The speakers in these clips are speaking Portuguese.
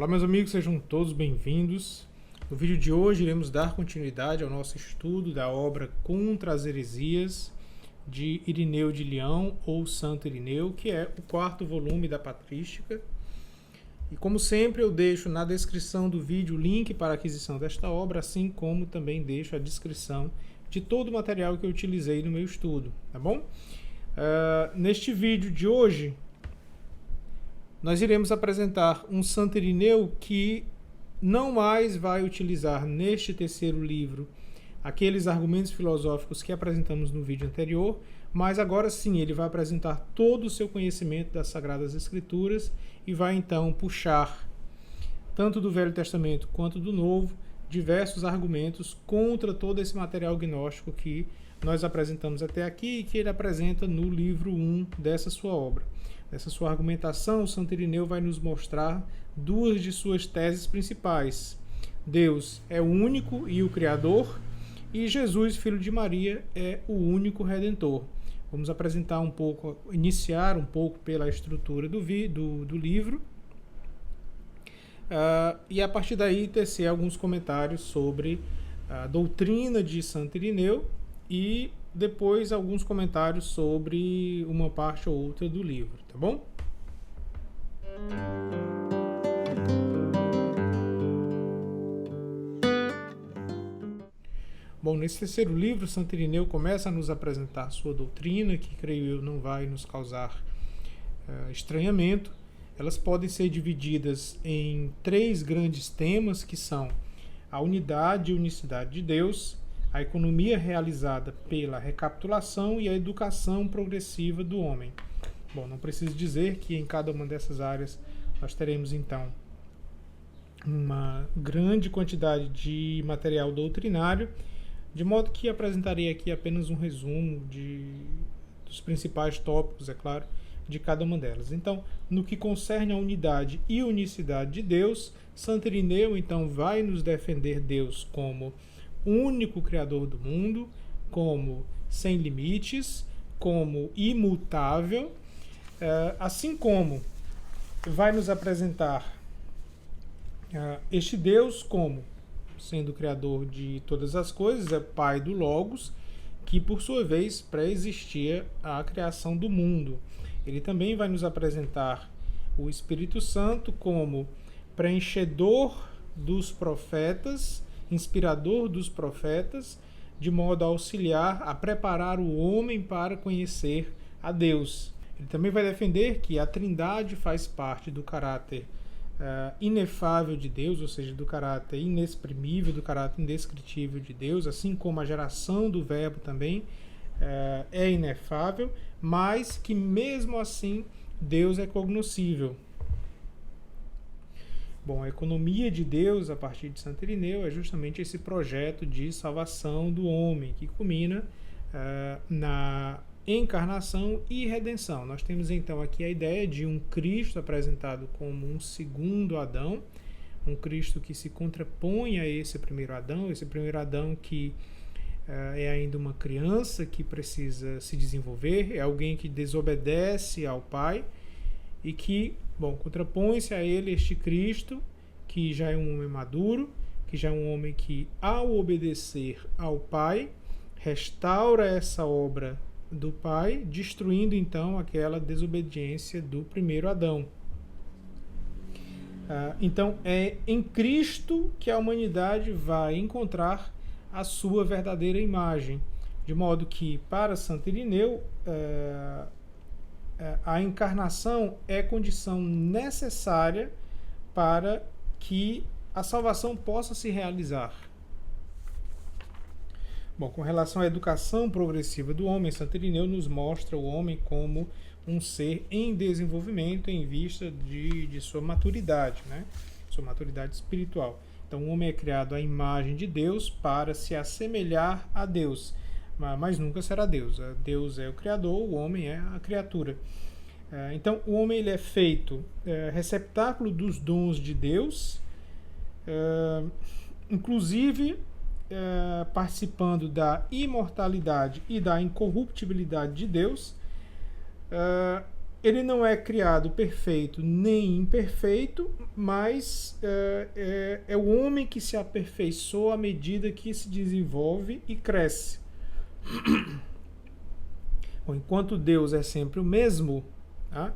Olá, meus amigos, sejam todos bem-vindos. No vídeo de hoje iremos dar continuidade ao nosso estudo da obra Contra as Heresias de Irineu de Leão ou Santo Irineu, que é o quarto volume da Patrística. E como sempre, eu deixo na descrição do vídeo o link para a aquisição desta obra, assim como também deixo a descrição de todo o material que eu utilizei no meu estudo, tá bom? Neste vídeo de hoje, nós iremos apresentar um Santo Irineu que não mais vai utilizar neste terceiro livro aqueles argumentos filosóficos que apresentamos no vídeo anterior, mas agora sim ele vai apresentar todo o seu conhecimento das Sagradas Escrituras e vai então puxar, tanto do Velho Testamento quanto do Novo, diversos argumentos contra todo esse material gnóstico que nós apresentamos até aqui e que ele apresenta no livro 1 dessa sua obra. Nessa sua argumentação, o Santo Irineu vai nos mostrar duas de suas teses principais. Deus é o único e o Criador, e Jesus, filho de Maria, é o único Redentor. Vamos apresentar um pouco, iniciar um pouco pela estrutura do livro, e a partir daí tecer alguns comentários sobre a doutrina de Santo Irineu e depois alguns comentários sobre uma parte ou outra do livro, tá bom? Bom, nesse terceiro livro, Santo Irineu começa a nos apresentar sua doutrina, que creio eu não vai nos causar estranhamento. Elas podem ser divididas em três grandes temas, que são a unidade e unicidade de Deus, a economia realizada pela recapitulação e a educação progressiva do homem. Bom, não preciso dizer que em cada uma dessas áreas nós teremos então uma grande quantidade de material doutrinário, de modo que apresentarei aqui apenas um resumo dos principais tópicos, é claro, de cada uma delas. Então, no que concerne a unidade e unicidade de Deus, Santo Irineu então vai nos defender Deus como único Criador do mundo, como sem limites, como imutável, assim como vai nos apresentar este Deus como sendo o Criador de todas as coisas, é Pai do Logos, que por sua vez pré-existia a criação do mundo. Ele também vai nos apresentar o Espírito Santo como preenchedor dos profetas, inspirador dos profetas, de modo a auxiliar, a preparar o homem para conhecer a Deus. Ele também vai defender que a Trindade faz parte do caráter inefável de Deus, ou seja, do caráter inexprimível, do caráter indescritível de Deus, assim como a geração do Verbo também é inefável, mas que mesmo assim Deus é cognoscível. Bom, a economia de Deus, a partir de Santo Irineu, é justamente esse projeto de salvação do homem, que culmina na encarnação e redenção. Nós temos então aqui a ideia de um Cristo apresentado como um segundo Adão, um Cristo que se contrapõe a esse primeiro Adão que é ainda uma criança que precisa se desenvolver, é alguém que desobedece ao Pai e que, contrapõe-se a ele este Cristo, que já é um homem maduro, que já é um homem que, ao obedecer ao Pai, restaura essa obra do Pai, destruindo então aquela desobediência do primeiro Adão. Então é em Cristo que a humanidade vai encontrar a sua verdadeira imagem, de modo que para Santo Irineu a encarnação é condição necessária para que a salvação possa se realizar. Bom, com relação à educação progressiva do homem, Santo Irineu nos mostra o homem como um ser em desenvolvimento em vista de sua maturidade, né? Sua maturidade espiritual. Então, o homem é criado à imagem de Deus para se assemelhar a Deus, mas nunca será Deus. Deus é o Criador, o homem é a criatura. Então, o homem ele é feito receptáculo dos dons de Deus, inclusive participando da imortalidade e da incorruptibilidade de Deus, ele não é criado perfeito nem imperfeito, mas é o homem que se aperfeiçoa à medida que se desenvolve e cresce. Bom, enquanto Deus é sempre o mesmo, tá?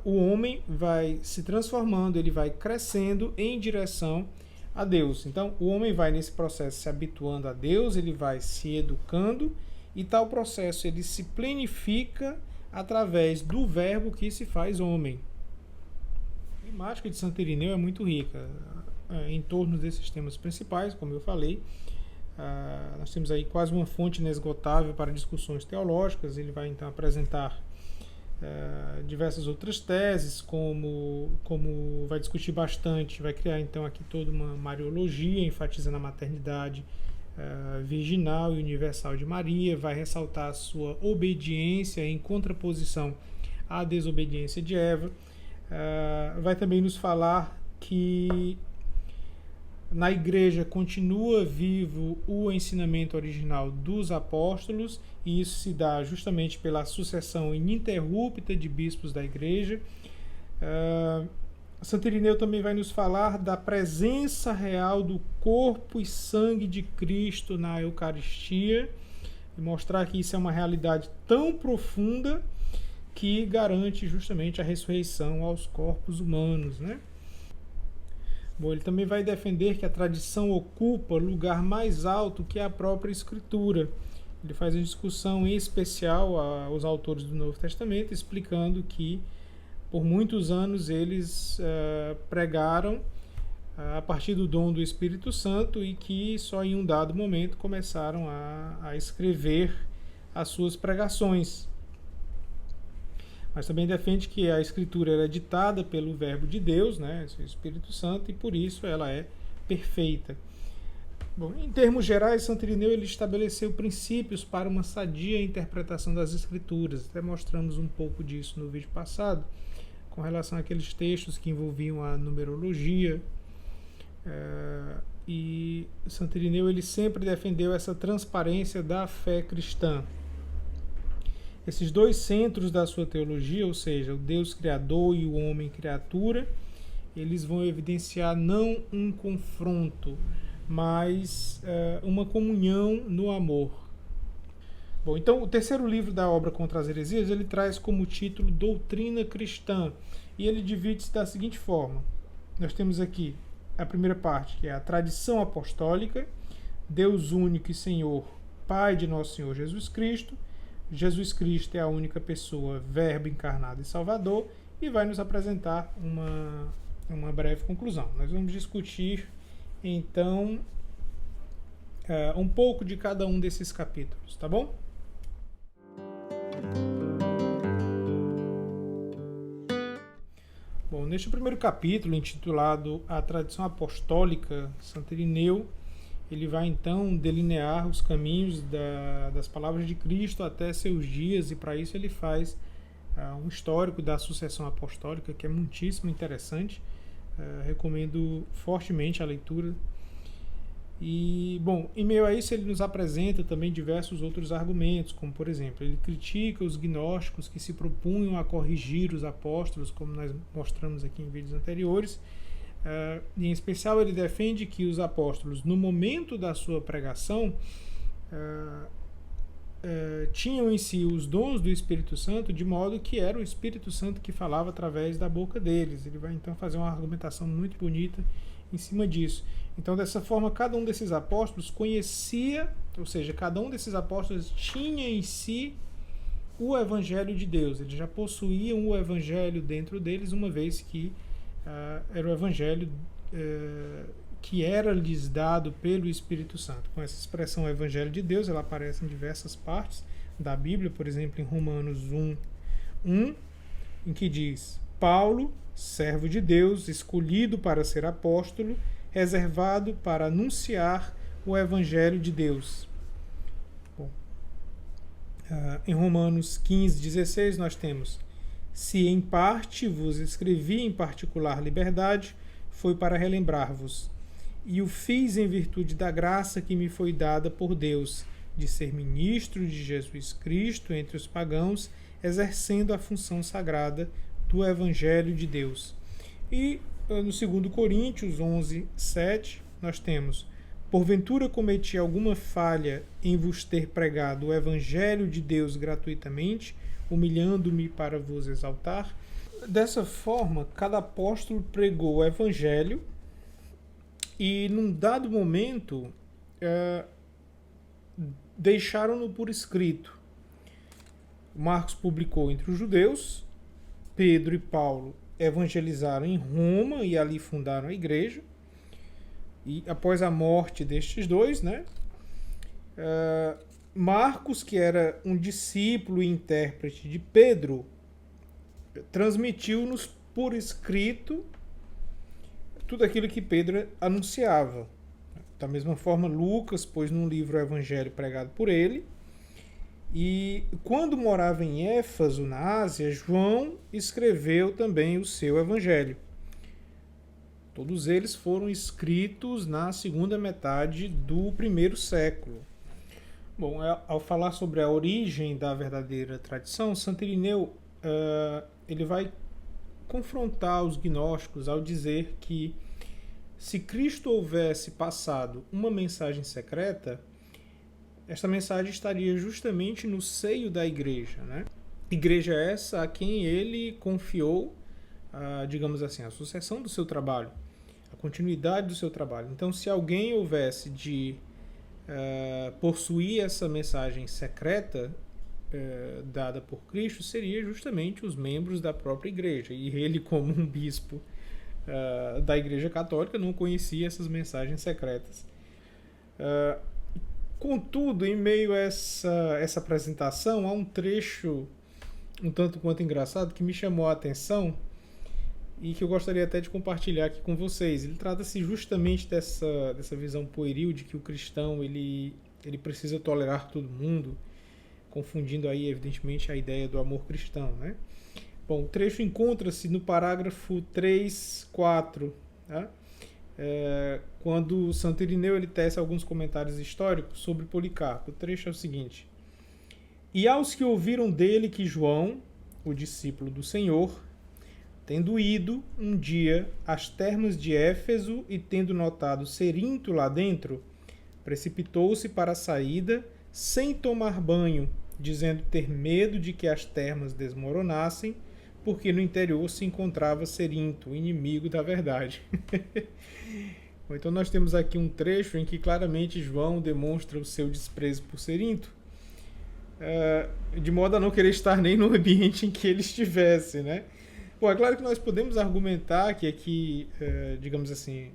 O homem vai se transformando, ele vai crescendo em direção a Deus. Então, o homem vai nesse processo se habituando a Deus, ele vai se educando, e tal processo ele se plenifica através do verbo que se faz homem. A temática de Santo Irineu é muito rica em torno desses temas principais, como eu falei. Nós temos aí quase uma fonte inesgotável para discussões teológicas. Ele vai então apresentar diversas outras teses, como vai discutir bastante, vai criar então aqui toda uma mariologia, enfatizando a maternidade virginal e universal de Maria, vai ressaltar a sua obediência em contraposição à desobediência de Eva. Vai também nos falar que na igreja continua vivo o ensinamento original dos apóstolos, e isso se dá justamente pela sucessão ininterrupta de bispos da igreja. Santo Irineu também vai nos falar da presença real do corpo e sangue de Cristo na Eucaristia, e mostrar que isso é uma realidade tão profunda que garante justamente a ressurreição aos corpos humanos, né? Bom, ele também vai defender que a tradição ocupa lugar mais alto que a própria Escritura. Ele faz uma discussão em especial aos autores do Novo Testamento, explicando que por muitos anos eles pregaram a partir do dom do Espírito Santo, e que só em um dado momento começaram a escrever as suas pregações. Mas também defende que a Escritura era ditada pelo Verbo de Deus, né, o Espírito Santo, e por isso ela é perfeita. Bom, em termos gerais, Santo Irineu ele estabeleceu princípios para uma sadia interpretação das Escrituras. Até mostramos um pouco disso no vídeo passado, com relação àqueles textos que envolviam a numerologia. E Santo Irineu ele sempre defendeu essa transparência da fé cristã. Esses dois centros da sua teologia, ou seja, o Deus Criador e o homem criatura, eles vão evidenciar não um confronto, mas uma comunhão no amor. Bom, então o terceiro livro da obra Contra as Heresias, ele traz como título Doutrina Cristã, e ele divide-se da seguinte forma. Nós temos aqui a primeira parte, que é a tradição apostólica, Deus único e Senhor, Pai de nosso Senhor Jesus Cristo. Jesus Cristo é a única pessoa, Verbo encarnado e Salvador, e vai nos apresentar uma breve conclusão. Nós vamos discutir, então, um pouco de cada um desses capítulos, tá bom? Bom, neste primeiro capítulo, intitulado A Tradição Apostólica, Santo Irineu, ele vai então delinear os caminhos das palavras de Cristo até seus dias, e para isso ele faz um histórico da sucessão apostólica, que é muitíssimo interessante. Recomendo fortemente a leitura. E, bom, em meio a isso ele nos apresenta também diversos outros argumentos, como por exemplo, ele critica os gnósticos que se propunham a corrigir os apóstolos, como nós mostramos aqui em vídeos anteriores. Em especial ele defende que os apóstolos, no momento da sua pregação, tinham em si os dons do Espírito Santo, de modo que era o Espírito Santo que falava através da boca deles. Ele vai então fazer uma argumentação muito bonita em cima disso. Então, dessa forma, cada um desses apóstolos conhecia, ou seja, cada um desses apóstolos tinha em si o Evangelho de Deus. Eles já possuíam o Evangelho dentro deles, uma vez que era o Evangelho que era lhes dado pelo Espírito Santo. Com essa expressão Evangelho de Deus, ela aparece em diversas partes da Bíblia, por exemplo, em Romanos 1, em que diz: Paulo, servo de Deus, escolhido para ser apóstolo, reservado para anunciar o Evangelho de Deus. Bom, em Romanos 15:16 nós temos: se em parte vos escrevi em particular liberdade, foi para relembrar-vos, e o fiz em virtude da graça que me foi dada por Deus, de ser ministro de Jesus Cristo entre os pagãos, exercendo a função sagrada do Evangelho de Deus. E no 2 Coríntios 11, 7, nós temos: porventura cometi alguma falha em vos ter pregado o Evangelho de Deus gratuitamente, humilhando-me para vos exaltar? Dessa forma, cada apóstolo pregou o Evangelho e, num dado momento, deixaram-no por escrito. Marcos publicou entre os judeus, Pedro e Paulo evangelizaram em Roma e ali fundaram a igreja. E após a morte destes dois, né, Marcos, que era um discípulo e intérprete de Pedro, transmitiu-nos por escrito tudo aquilo que Pedro anunciava. Da mesma forma, Lucas pôs num livro o evangelho pregado por ele. E quando morava em Éfeso, na Ásia, João escreveu também o seu evangelho. Todos eles foram escritos na segunda metade do primeiro século. Bom, ao falar sobre a origem da verdadeira tradição, Santo Irineu ele vai confrontar os gnósticos ao dizer que, se Cristo houvesse passado uma mensagem secreta, esta mensagem estaria justamente no seio da igreja, né? Igreja essa a quem ele confiou, digamos assim, a sucessão do seu trabalho, a continuidade do seu trabalho. Então, se alguém houvesse de possuir essa mensagem secreta dada por Cristo, seria justamente os membros da própria igreja. E ele, como um bispo da Igreja Católica, não conhecia essas mensagens secretas. Contudo, em meio a essa apresentação, há um trecho um tanto quanto engraçado que me chamou a atenção e que eu gostaria até de compartilhar aqui com vocês. Ele trata-se justamente dessa visão pueril de que o cristão ele precisa tolerar todo mundo, confundindo aí, evidentemente, a ideia do amor cristão, né? Bom, o trecho encontra-se no parágrafo 3, 4, tá? Quando Santo Irineu ele tece alguns comentários históricos sobre Policarpo. O trecho é o seguinte: e aos que ouviram dele que João, o discípulo do Senhor, tendo ido um dia às termas de Éfeso e tendo notado Cerinto lá dentro, precipitou-se para a saída sem tomar banho, dizendo ter medo de que as termas desmoronassem, porque no interior se encontrava Cerinto, o inimigo da verdade. Bom, então nós temos aqui um trecho em que claramente João demonstra o seu desprezo por Cerinto, de modo a não querer estar nem no ambiente em que ele estivesse, né? Bom, é claro que nós podemos argumentar que aqui, digamos assim,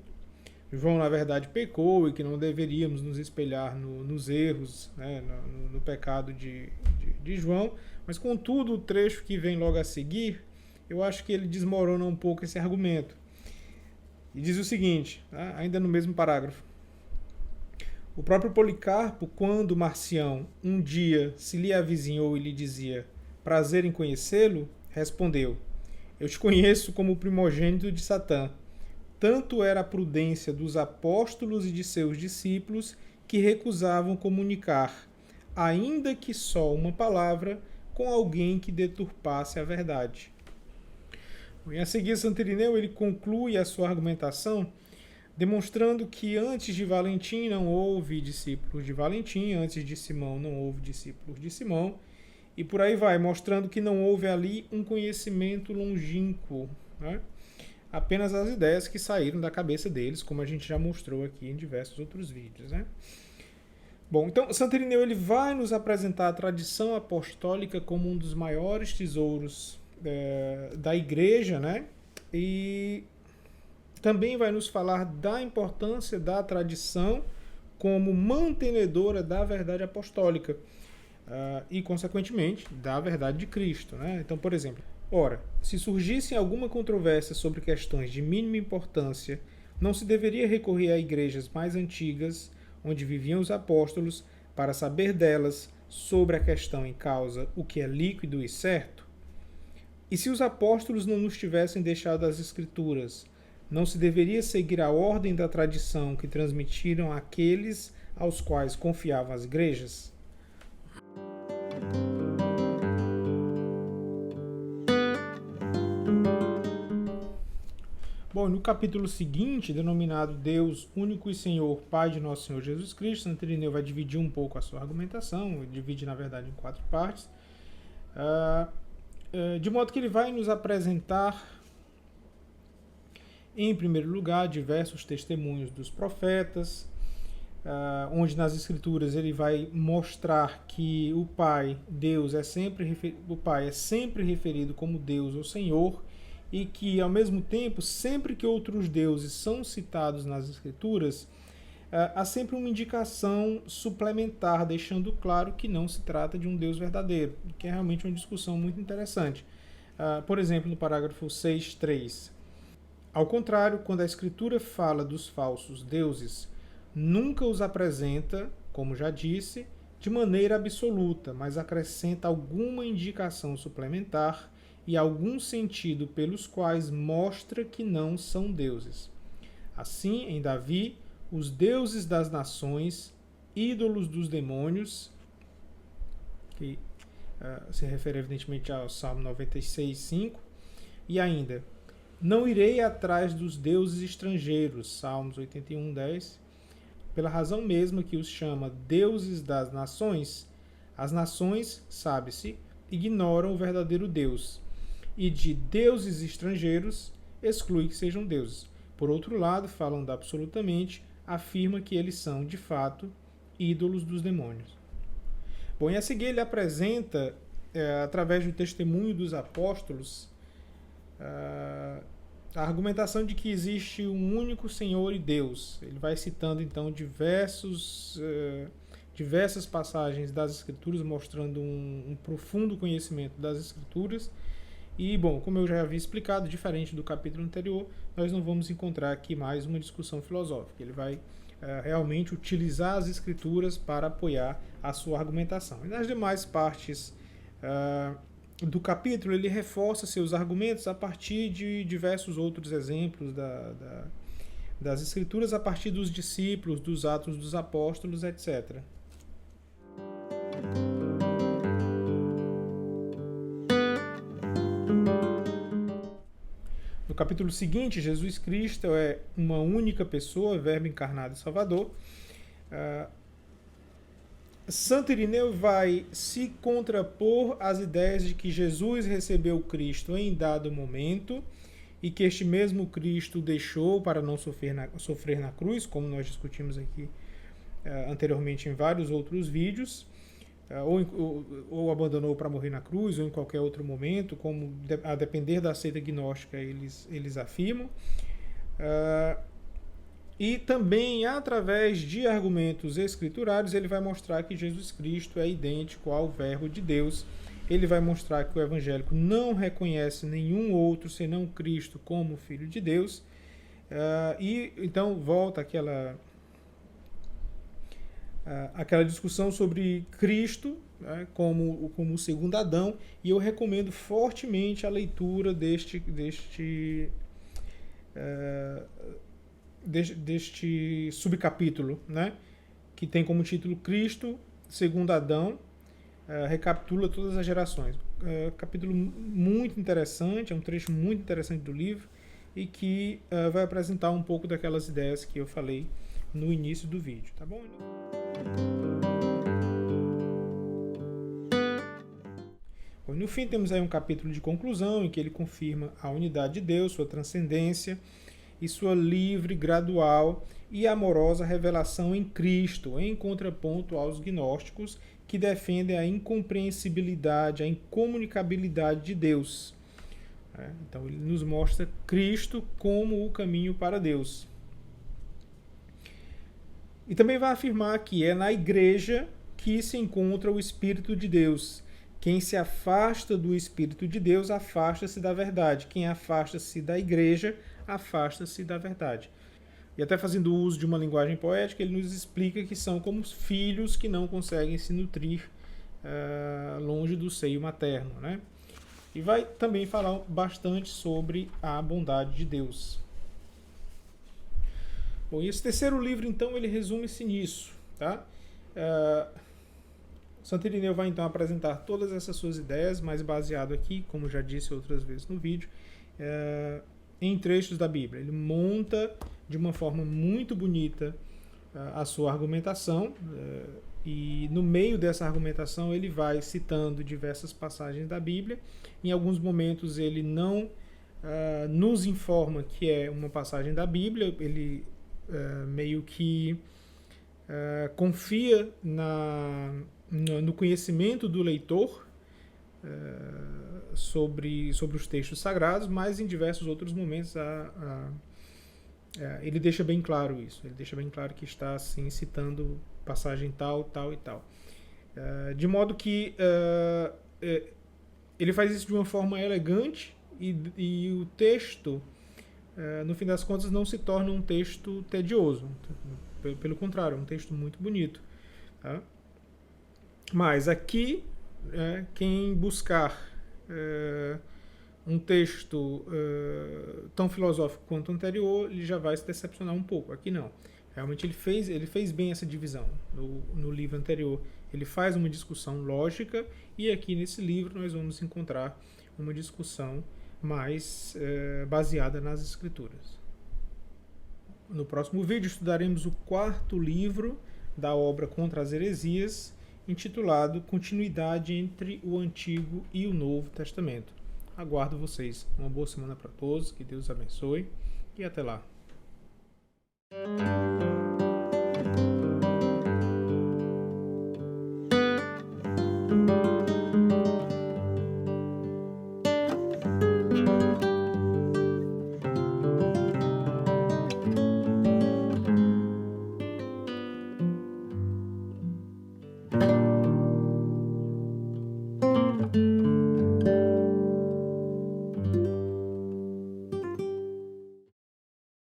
João na verdade pecou e que não deveríamos nos espelhar nos erros, né, no pecado de João, mas contudo o trecho que vem logo a seguir, eu acho que ele desmorona um pouco esse argumento. E diz o seguinte, tá, ainda no mesmo parágrafo: o próprio Policarpo, quando Marcião um dia se lhe avizinhou e lhe dizia prazer em conhecê-lo, respondeu: eu te conheço como o primogênito de Satã. Tanto era a prudência dos apóstolos e de seus discípulos que recusavam comunicar, ainda que só uma palavra, com alguém que deturpasse a verdade. E a seguir, Santo Irineu ele conclui a sua argumentação demonstrando que antes de Valentim não houve discípulos de Valentim, antes de Simão não houve discípulos de Simão, e por aí vai, mostrando que não houve ali um conhecimento longínquo, né? Apenas as ideias que saíram da cabeça deles, como a gente já mostrou aqui em diversos outros vídeos, né? Bom, então Santo Irineu ele vai nos apresentar a tradição apostólica como um dos maiores tesouros da igreja, né? E também vai nos falar da importância da tradição como mantenedora da verdade apostólica e, consequentemente, da verdade de Cristo, né? Então, por exemplo, ora, se surgisse alguma controvérsia sobre questões de mínima importância, não se deveria recorrer a igrejas mais antigas, onde viviam os apóstolos, para saber delas sobre a questão em causa o que é líquido e certo? E se os apóstolos não nos tivessem deixado as Escrituras, não se deveria seguir a ordem da tradição que transmitiram àqueles aos quais confiavam as igrejas? Bom, no capítulo seguinte, denominado Deus único e Senhor, Pai de nosso Senhor Jesus Cristo, Santo Irineu vai dividir um pouco a sua argumentação, divide na verdade em 4 partes, de modo que ele vai nos apresentar, em primeiro lugar, diversos testemunhos dos profetas, onde nas Escrituras ele vai mostrar que o Pai, Deus, o Pai é sempre referido como Deus ou Senhor, e que, ao mesmo tempo, sempre que outros deuses são citados nas Escrituras, há sempre uma indicação suplementar, deixando claro que não se trata de um Deus verdadeiro, que é realmente uma discussão muito interessante. Por exemplo, no parágrafo 6.3. Ao contrário, quando a Escritura fala dos falsos deuses, nunca os apresenta, como já disse, de maneira absoluta, mas acrescenta alguma indicação suplementar e algum sentido pelos quais mostra que não são deuses. Assim, em Davi, os deuses das nações, ídolos dos demônios, que se refere evidentemente ao Salmo 96:5, e ainda, não irei atrás dos deuses estrangeiros, Salmos 81:10, pela razão mesma que os chama deuses das nações, as nações, sabe-se, ignoram o verdadeiro Deus, e de deuses estrangeiros exclui que sejam deuses. Por outro lado, falando absolutamente, afirma que eles são, de fato, ídolos dos demônios. Bom, e a seguir ele apresenta, através do testemunho dos apóstolos, a argumentação de que existe um único Senhor e Deus. Ele vai citando, então, diversas passagens das Escrituras, mostrando um profundo conhecimento das Escrituras. E, bom, como eu já havia explicado, diferente do capítulo anterior, nós não vamos encontrar aqui mais uma discussão filosófica. Ele vai realmente utilizar as Escrituras para apoiar a sua argumentação. E nas demais partes do capítulo, ele reforça seus argumentos a partir de diversos outros exemplos das Escrituras, a partir dos discípulos, dos Atos dos Apóstolos, etc. No capítulo seguinte, Jesus Cristo é uma única pessoa, Verbo encarnado e Salvador. Santo Irineu vai se contrapor às ideias de que Jesus recebeu Cristo em dado momento e que este mesmo Cristo deixou para não sofrer na cruz, como nós discutimos aqui anteriormente em vários outros vídeos, ou abandonou para morrer na cruz, ou em qualquer outro momento, como a depender da seita gnóstica eles afirmam. E também, através de argumentos escriturários, ele vai mostrar que Jesus Cristo é idêntico ao Verbo de Deus. Ele vai mostrar que o evangélico não reconhece nenhum outro senão Cristo como Filho de Deus. E então volta aquela discussão sobre Cristo, né, como o segundo Adão, e eu recomendo fortemente a leitura deste subcapítulo, né, que tem como título Cristo, segundo Adão, recapitula todas as gerações. Capítulo muito interessante, é um trecho muito interessante do livro e que vai apresentar um pouco daquelas ideias que eu falei no início do vídeo, tá bom? Bom, no fim temos aí um capítulo de conclusão em que ele confirma a unidade de Deus, sua transcendência e sua livre, gradual e amorosa revelação em Cristo, em contraponto aos gnósticos que defendem a incompreensibilidade, a incomunicabilidade de Deus. Então ele nos mostra Cristo como o caminho para Deus. E também vai afirmar que é na igreja que se encontra o Espírito de Deus. Quem se afasta do Espírito de Deus afasta-se da verdade. Quem afasta-se da igreja afasta-se da verdade. E até fazendo uso de uma linguagem poética, ele nos explica que são como filhos que não conseguem se nutrir longe do seio materno, né? E vai também falar bastante sobre a bondade de Deus. Bom, e esse terceiro livro, então, ele resume-se nisso, tá? Santo Irineu vai, então, apresentar todas essas suas ideias, mais baseado aqui, como já disse outras vezes no vídeo, em trechos da Bíblia. Ele monta de uma forma muito bonita a sua argumentação, e no meio dessa argumentação ele vai citando diversas passagens da Bíblia. Em alguns momentos ele não nos informa que é uma passagem da Bíblia, ele meio que confia no conhecimento do leitor sobre os textos sagrados, mas em diversos outros momentos ele deixa bem claro isso. Ele deixa bem claro que está assim, citando passagem tal, tal e tal. De modo que ele faz isso de uma forma elegante e o texto, no fim das contas, não se torna um texto tedioso. Pelo contrário, é um texto muito bonito. Tá? Mas aqui, quem buscar um texto tão filosófico quanto o anterior, ele já vai se decepcionar um pouco. Aqui não. Realmente ele fez bem essa divisão. No livro anterior ele faz uma discussão lógica, e aqui nesse livro nós vamos encontrar uma discussão mais baseada nas Escrituras. No próximo vídeo estudaremos o 4º livro da obra Contra as Heresias, intitulado Continuidade entre o Antigo e o Novo Testamento. Aguardo vocês. Uma boa semana para todos, que Deus abençoe e até lá.